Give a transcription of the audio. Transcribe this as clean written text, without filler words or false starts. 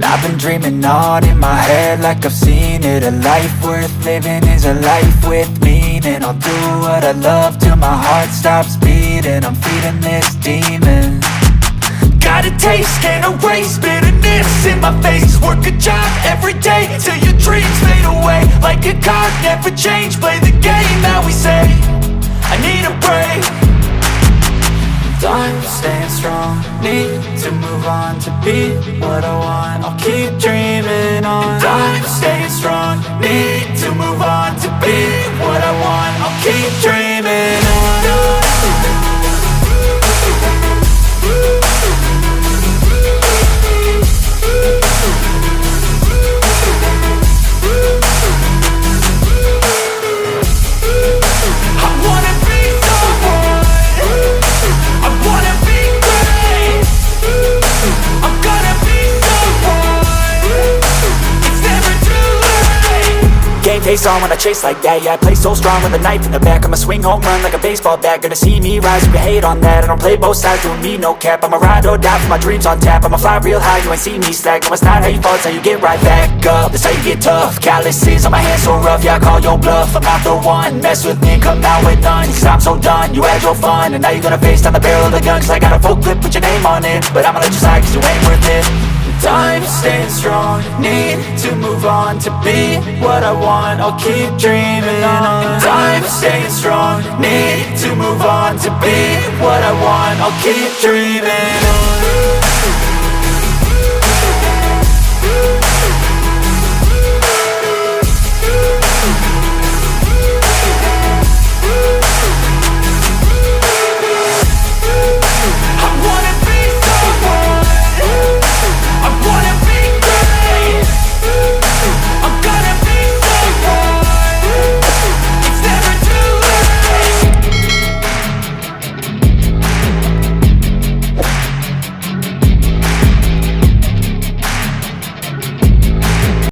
I've been dreaming on in my head like I've seen it. A life worth living is a life with meaning. I'll do what I love till my heart stops beating. I'm feeding this demon. Got a taste, can't erase bitterness in my face. Work a job every day till your dreams fade away. Like a card, never change, play the game that we say. I need a break. I'm staying strong, need to move on to be what I want. I'll keep dreaming on. I'm staying strong, need to move on to be what I want. I'll keep dreaming on. Face on when I chase like that, yeah, I play so strong with a knife in the back. I'ma swing home run like a baseball bat. Gonna see me rise if you hate on that. I don't play both sides, doing me no cap. I'ma ride or die for my dreams on tap. I'ma fly real high, you ain't see me slack. No, it's not how you fall, it's how you get right back up. That's how you get tough. Calluses on my hands so rough, yeah, I call your bluff. I'm not the one, mess with me and come out with none. Cause I'm so done, you had your fun. And now you're gonna face down the barrel of the gun. Cause I got a full clip, put your name on it. But I'ma let you slide cause you ain't worth it. I'm staying strong, need to move on to be what I want. I'll keep dreaming on. I'm staying strong, need to move on to be what I want. I'll keep dreaming on.